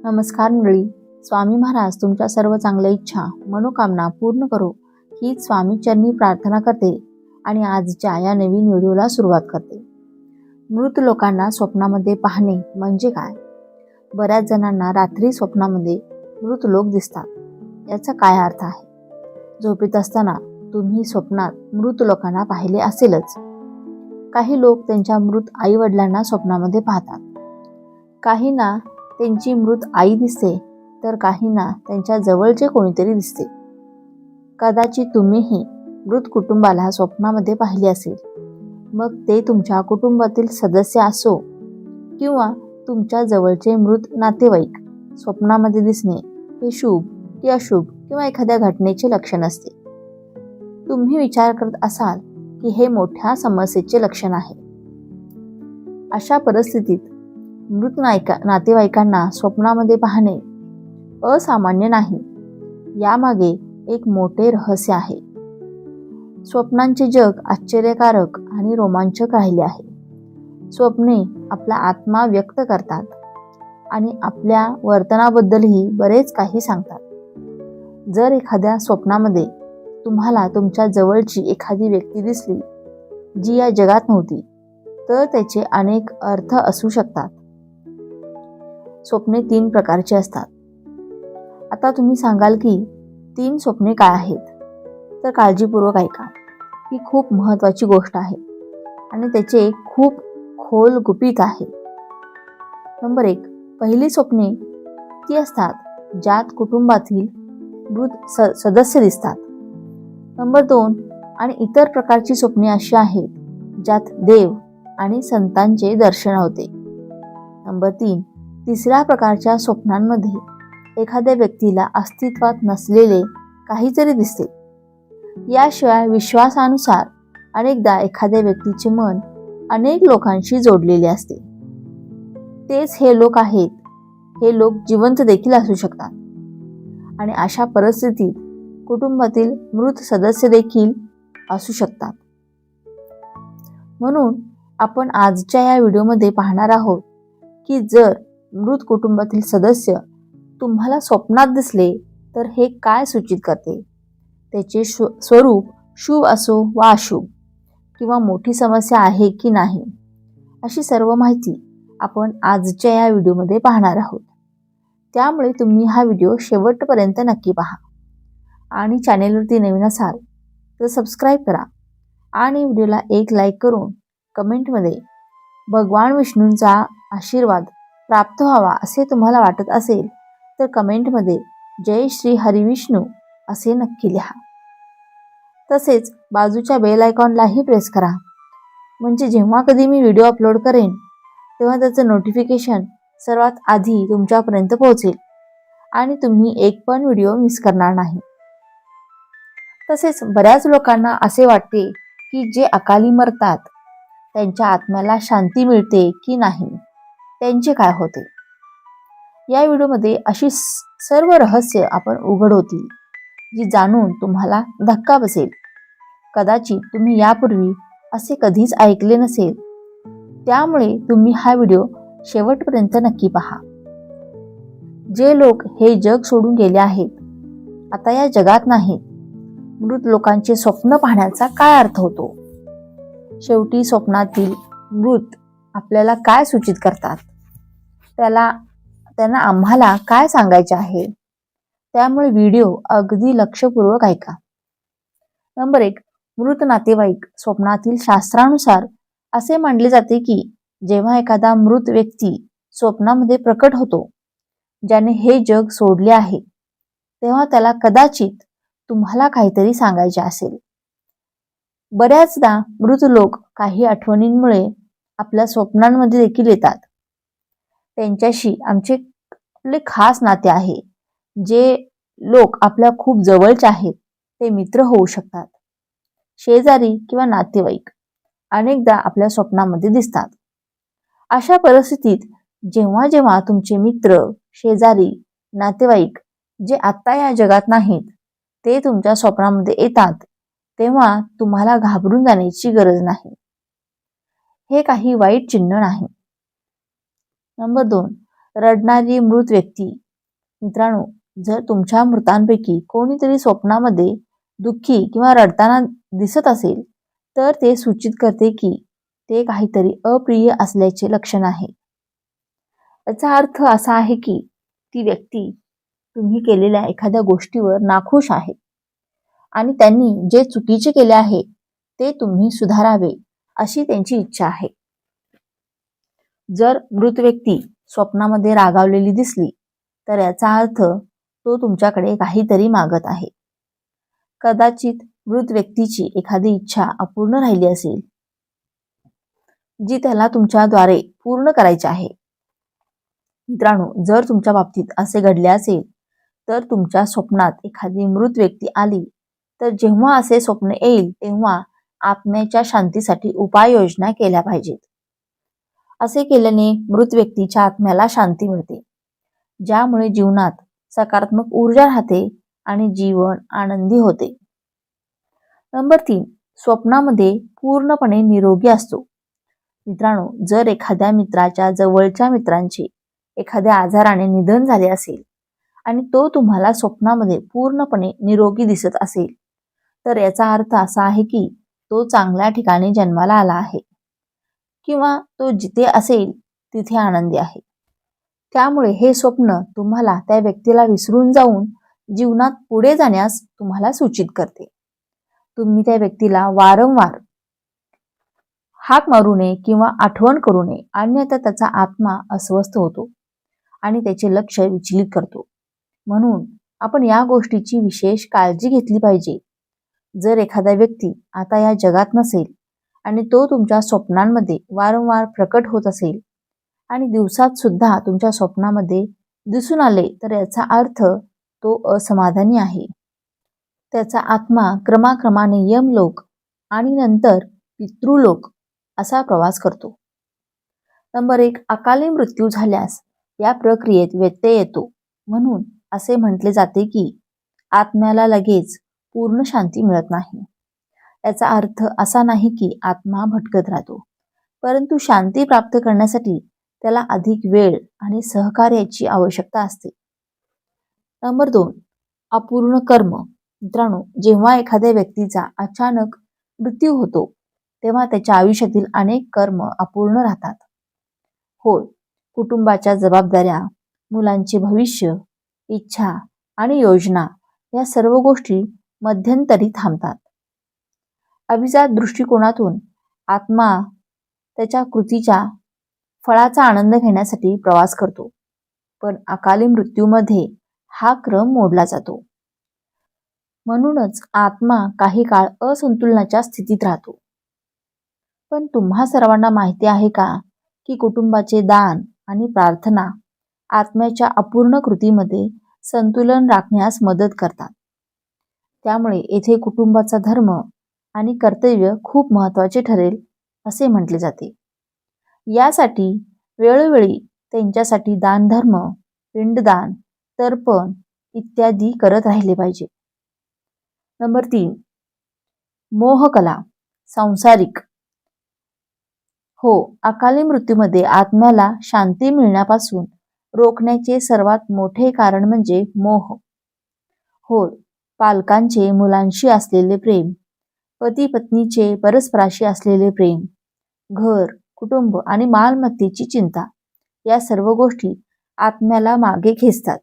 नमस्कार मंडळी. स्वामी महाराज तुमच्या सर्व चांगल्या इच्छा मनोकामना पूर्ण करो हीच स्वामी चरणी प्रार्थना करते आणि आजच्या या नवीन व्हिडिओला सुरुवात करते. मृत लोकांना स्वप्नामध्ये पाहणे म्हणजे काय? बऱ्याच जणांना रात्री स्वप्नामध्ये मृत लोक दिसतात. याचा काय अर्थ आहे? झोपेत असताना तुम्ही स्वप्नात मृत लोकांना पाहिले असेलच. काही लोक त्यांच्या मृत आई वडिलांना स्वप्नामध्ये पाहतात. काहींना त्यांची मृत आई दिसते तर काहींना त्यांच्या जवळचे कोणीतरी दिसते. कदाचित तुम्हीही मृत कुटुंबाला स्वप्नामध्ये पाहिले असेल. मग ते तुमच्या कुटुंबातील सदस्य असो किंवा तुमच्या जवळचे मृत नातेवाईक. स्वप्नामध्ये दिसणे हे शुभ की अशुभ किंवा एखाद्या घटनेचे लक्षण असते. तुम्ही विचार करत असाल की हे मोठ्या समस्येचे लक्षण आहे. अशा परिस्थितीत मृत नातेवाईकांना स्वप्नामध्ये पाहणे असामान्य नाही. यामागे एक मोठे रहस्य आहे. स्वप्नांचे जग आश्चर्यकारक आणि रोमांचक राहिले आहे. स्वप्ने आपला आत्मा व्यक्त करतात आणि आपल्या वर्तनाबद्दलही बरेच काही सांगतात. जर एखाद्या स्वप्नामध्ये तुम्हाला तुमच्या जवळची एखादी व्यक्ती दिसली जी या जगात नव्हती तर त्याचे अनेक अर्थ असू शकतात. स्वप्ने 3 प्रकारची असतात. आता तुम्ही सांगाल की 3 स्वप्ने काय आहेत? तर काळजीपूर्वक ऐका. ही खूप महत्त्वाची गोष्ट आहे आणि त्याचे खूप खोल गुपित आहे. नंबर 1, पहिली स्वप्ने ती असतात ज्यात कुटुंबातील मृत सदस्य दिसतात. नंबर 2 आणि इतर प्रकारची स्वप्ने अशी आहेत ज्यात देव आणि संतांचे दर्शन होते. नंबर 3, तिसऱ्या प्रकारच्या स्वप्नांमध्ये एखाद्या व्यक्तीला अस्तित्वात नसलेले काहीतरी दिसते. याशिवाय विश्वासानुसार अनेकदा एखाद्या व्यक्तीचे मन अनेक लोकांशी जोडलेले असते. तेच हे लोक आहेत. हे लोक जिवंत देखील असू शकतात आणि अशा परिस्थितीत कुटुंबातील मृत सदस्य देखील असू शकतात. म्हणून आपण आजच्या या व्हिडिओमध्ये पाहणार आहोत की जर मृत कुटुंबातील सदस्य तुम्हाला स्वप्नात दिसले तर हे काय सूचित करते. त्याचे स्वरूप शुभ असो वा अशुभ किंवा मोठी समस्या आहे की नाही, अशी सर्व माहिती आपण आजच्या या व्हिडिओमध्ये पाहणार आहोत. त्यामुळे तुम्ही हा व्हिडिओ शेवटपर्यंत नक्की पहा आणि चॅनेलवरती नवीन असाल तर सबस्क्राईब करा आणि व्हिडिओला एक लाईक करून कमेंटमध्ये भगवान विष्णूंचा आशीर्वाद प्राप्त व्हावा असे तुम्हाला वाटत असेल तर कमेंटमध्ये जय श्री हरिविष्णू असे नक्की लिहा. तसेच बाजूच्या बेल आयकॉनलाही प्रेस करा, म्हणजे जेव्हा कधी मी व्हिडिओ अपलोड करेन तेव्हा त्याचं नोटिफिकेशन सर्वात आधी तुमच्यापर्यंत पोहोचेल आणि तुम्ही एक पण व्हिडिओ मिस करणार नाही. तसेच बऱ्याच लोकांना असे वाटते की जे अकाली मरतात त्यांच्या आत्म्याला शांती मिळते की नाही, त्यांचे काय होते. या व्हिडिओमध्ये अशी सर्व रहस्य आपण उघड होतील जी जाणून तुम्हाला धक्का बसेल. कदाचित तुम्ही यापूर्वी असे कधीच ऐकले नसेल. त्यामुळे तुम्ही हा व्हिडिओ शेवटपर्यंत नक्की पहा. जे लोक हे जग सोडून गेले आहेत, आता या जगात नाहीत, मृत लोकांचे स्वप्न पाहण्याचा काय अर्थ होतो? शेवटी स्वप्नातील मृत आपल्याला काय सूचित करतात? त्यांना आम्हाला काय सांगायचे आहे? त्यामुळे व्हिडिओ अगदी लक्षपूर्वक ऐका. नंबर 1, मृत नातेवाईक. स्वप्नातील शास्त्रानुसार असे मानले जाते की जेव्हा एखादा मृत व्यक्ती स्वप्नामध्ये प्रकट होतो ज्याने हे जग सोडले आहे तेव्हा त्याला कदाचित तुम्हाला काहीतरी सांगायचे असेल. बऱ्याचदा मृत लोक काही आठवणींमुळे आपल्या स्वप्नांमध्ये देखील येतात. त्यांच्याशी आपले खास नाते आहे. जे लोक आपल्या खूप जवळचे आहेत ते मित्र होऊ शकतात. शेजारी किंवा नातेवाईक अनेकदा आपल्या स्वप्नामध्ये दिसतात. अशा परिस्थितीत जेव्हा जेव्हा तुमचे मित्र, शेजारी, नातेवाईक जे आता या जगात नाहीत ते तुमच्या स्वप्नामध्ये येतात तेव्हा तुम्हाला घाबरून जाण्याची गरज नाही. हे काही वाईट चिन्ह नाही. नंबर 2, रडणारी मृत व्यक्ती. मित्रांनो, जर तुमच्या मृतांपैकी कोणीतरी स्वप्नामध्ये दुःखी किंवा रडताना दिसत असेल तर ते सूचित करते की ते काहीतरी अप्रिय असल्याचे लक्षण आहे. याचा अर्थ असा आहे की ती व्यक्ती तुम्ही केलेल्या एखाद्या गोष्टीवर नाखुश आहे आणि त्यांनी जे चुकीचे केले आहे ते तुम्ही सुधारावे अशी त्यांची इच्छा आहे. जर मृत व्यक्ती स्वप्नामध्ये रागावलेली दिसली तर याचा अर्थ तो तुमच्याकडे काहीतरी मागत आहे. कदाचित मृत व्यक्तीची एखादी इच्छा अपूर्ण राहिली असेल जी त्याला तुमच्याद्वारे पूर्ण करायची आहे. मित्रांनो, जर तुमच्या बाबतीत असे घडले असेल तर तुमच्या स्वप्नात एखादी मृत व्यक्ती आली तर जेव्हा असे स्वप्न येईल तेव्हा आत्म्याच्या शांतीसाठी उपाययोजना केल्या पाहिजेत. असे केल्याने मृत व्यक्तीच्या आत्म्याला शांती मिळते, ज्यामुळे जीवनात सकारात्मक ऊर्जा राहते आणि जीवन आनंदी होते. नंबर 3, स्वप्नामध्ये पूर्णपणे निरोगी असतो. मित्रांनो, जर एखाद्या मित्राच्या जवळच्या मित्रांचे एखाद्या आजाराने निधन झाले असेल आणि तो तुम्हाला स्वप्नामध्ये पूर्णपणे निरोगी दिसत असेल तर याचा अर्थ असा आहे की तो चांगल्या ठिकाणी जन्माला आला आहे किंवा तो जिथे असेल तिथे आनंदी आहे. त्यामुळे हे स्वप्न तुम्हाला त्या व्यक्तीला विसरून जाऊन जीवनात पुढे जाण्यास तुम्हाला सूचित करते. तुम्ही त्या व्यक्तीला वारंवार हाक मारू नये किंवा आठवण करू नये, अन्यथा त्याचा आत्मा अस्वस्थ होतो आणि त्याचे लक्ष विचलित करतो. म्हणून आपण या गोष्टीची विशेष काळजी घेतली पाहिजे. जर एखादा व्यक्ती आता या जगात नसेल आणि तो तुमच्या स्वप्नांमध्ये वारंवार प्रकट होत असेल आणि दिवसात सुद्धा तुमच्या स्वप्नामध्ये दिसून आले तर याचा अर्थ तो असमाधानी आहे. त्याचा आत्मा क्रमाक्रमाने यमलोक आणि नंतर पितृलोक असा प्रवास करतो. नंबर 1, अकाली मृत्यू झाल्यास या प्रक्रियेत व्यत्यय येतो. म्हणून असे म्हटले जाते की आत्म्याला लगेच पूर्ण शांती मिळत नाही. याचा अर्थ असा नाही की आत्मा भटकत राहतो, परंतु शांती प्राप्त करण्यासाठी त्याला अधिक वेळ आणि सहकार्याची आवश्यकता असते. नंबर 2, अपूर्ण कर्म. मित्रांनो, जेव्हा एखाद्या व्यक्तीचा अचानक मृत्यू होतो तेव्हा त्याच्या आयुष्यातील अनेक कर्म अपूर्ण राहतात. होय, कुटुंबाच्या जबाबदाऱ्या, मुलांचे भविष्य, इच्छा आणि योजना या सर्व गोष्टी मध्यंतरी थांबतात. अभिजात दृष्टिकोनातून आत्मा त्याच्या कृतीच्या फळाचा आनंद घेण्यासाठी प्रवास करतो, पण अकाली मृत्यूमध्ये हा क्रम मोडला जातो. म्हणूनच आत्मा काही काळ असंतुलनाच्या स्थितीत राहतो. पण तुम्हा सर्वांना माहिती आहे का की कुटुंबाचे दान आणि प्रार्थना आत्म्याच्या अपूर्ण कृतीमध्ये संतुलन राखण्यास मदत करतात. त्यामुळे येथे कुटुंबाचा धर्म आणि कर्तव्य खूप महत्त्वाचे ठरेल असे म्हटले जाते. यासाठी वेळोवेळी त्यांच्यासाठी दानधर्म, पिंडदान, तर्पण इत्यादी करत राहिले पाहिजे. नंबर 3, मोहकला, सांसारिक. हो, अकाली मृत्यूमध्ये आत्म्याला शांती मिळण्यापासून रोखण्याचे सर्वात मोठे कारण म्हणजे मोह. होय, पालकांचे मुलांशी असलेले प्रेम, पती पत्नीचे परस्पराशी असलेले प्रेम, घर, कुटुंब आणि मालमत्तेची चिंता या सर्व गोष्टी आत्म्याला मागे खेचतात.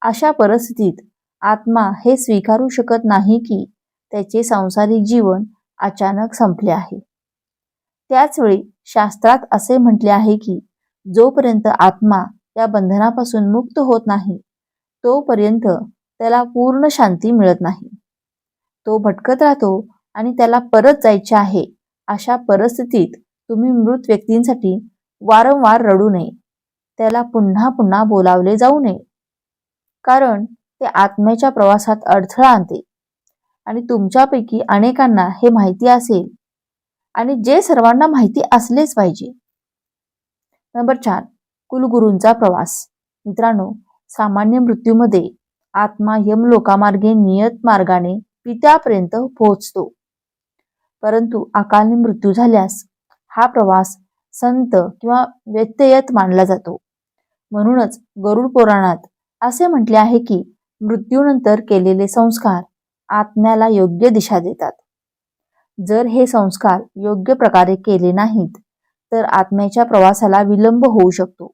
अशा परिस्थितीत आत्मा हे स्वीकारू शकत नाही की त्याचे सांसारिक जीवन अचानक संपले आहे. त्याचवेळी शास्त्रात असे म्हटले आहे की जोपर्यंत आत्मा या बंधनापासून मुक्त होत नाही तोपर्यंत त्याला पूर्ण शांती मिळत नाही. तो भटकत राहतो आणि त्याला परत जायचे आहे. अशा परिस्थितीत तुम्ही मृत व्यक्तींसाठी वारंवार रडू नये, त्याला पुन्हा पुन्हा बोलावले जाऊ नये, कारण ते आत्म्याच्या प्रवासात अडथळा आणते आणि तुमच्यापैकी अनेकांना हे माहिती असेल आणि जे सर्वांना माहिती असलेच पाहिजे. नंबर 4, कुलगुरूंचा प्रवास. मित्रांनो, सामान्य मृत्यूमध्ये आत्मा यमलोकामार्गे नियत मार्गाने पित्यापर्यंत पोहोचतो, परंतु अकाली मृत्यू झाल्यास हा प्रवास संत किंवा व्यत्ययत मानला जातो. म्हणूनच गरुड पुराणात असे म्हटले आहे की मृत्यूनंतर केलेले संस्कार आत्म्याला योग्य दिशा देतात. जर हे संस्कार योग्य प्रकारे केले नाहीत तर आत्म्याच्या प्रवासाला विलंब होऊ शकतो.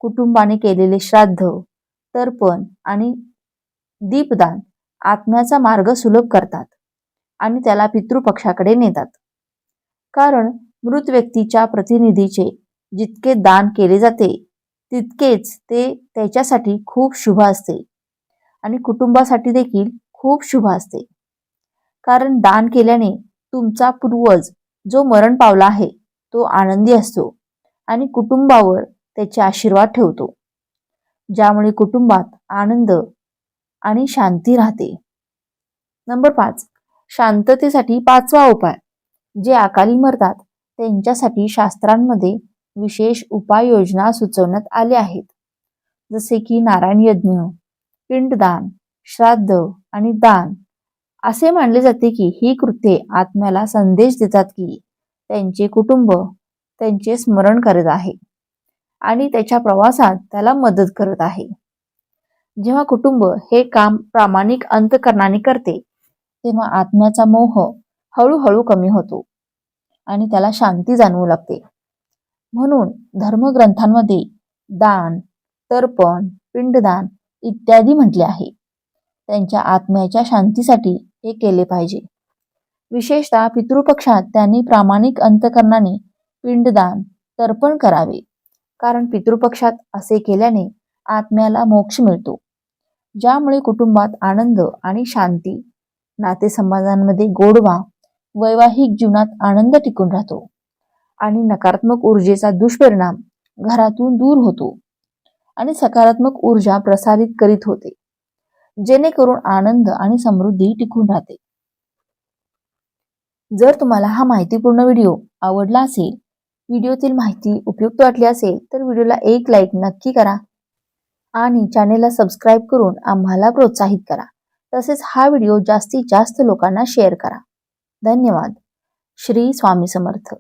कुटुंबाने केलेले श्राद्ध, तर्पण आणि दीपदान आत्म्याचा मार्ग सुलभ करतात आणि त्याला पितृपक्षाकडे नेतात. कारण मृत व्यक्तीच्या प्रतिनिधीचे जितके दान केले जाते तितकेच ते त्याच्यासाठी खूप शुभ असते आणि कुटुंबासाठी देखील खूप शुभ असते. कारण दान केल्याने तुमचा पूर्वज जो मरण पावला आहे तो आनंदी असतो आणि कुटुंबावर त्याचे आशीर्वाद ठेवतो, ज्यामुळे कुटुंबात आनंद आणि शांती राहते. नंबर 5, शांततेसाठी 5वा उपाय. जे अकाली मरतात त्यांच्यासाठी शास्त्रांमध्ये विशेष उपाययोजना सुचवण्यात आले आहेत. जसे की नारायण यज्ञ, पिंडदान, श्राद्ध आणि दान. असे मानले जाते की ही कृत्ये आत्म्याला संदेश देतात की त्यांचे कुटुंब त्यांचे स्मरण करत आहे आणि त्याच्या प्रवासात त्याला मदत करत आहे. जेव्हा कुटुंब हे काम प्रामाणिक अंतःकरणाने करते तेव्हा आत्म्याचा मोह हळूहळू कमी होतो आणि त्याला शांती जाणवू लागते. म्हणून धर्मग्रंथांमध्ये दान, तर्पण, पिंडदान इत्यादी म्हटले आहे. त्यांच्या आत्म्याच्या शांतीसाठी हे केले पाहिजे. विशेषतः पितृपक्षात त्यांनी प्रामाणिक अंतःकरणाने पिंडदान, तर्पण करावे. कारण पितृपक्षात असे केल्याने आत्म्याला मोक्ष मिळतो, ज्यामुळे कुटुंबात आनंद आणि शांती, नातेसंबंधांमध्ये गोडवा, वैवाहिक जीवनात आनंद टिकून राहतो आणि नकारात्मक ऊर्जेचा दुष्परिणाम घरातून दूर होतो आणि सकारात्मक ऊर्जा प्रसारित करीत होते, जेणेकरून आनंद आणि समृद्धी टिकून राहते. जर तुम्हाला हा माहितीपूर्ण व्हिडिओ आवडला असेल, व्हिडिओतील माहिती उपयुक्त वाटली असेल तर व्हिडिओला एक लाईक नक्की करा आणि चॅनेलला सबस्क्राईब करून आम्हाला प्रोत्साहित करा. तसेच हा व्हिडिओ जास्तीत जास्त लोकांना शेअर करा. धन्यवाद. श्री स्वामी समर्थ.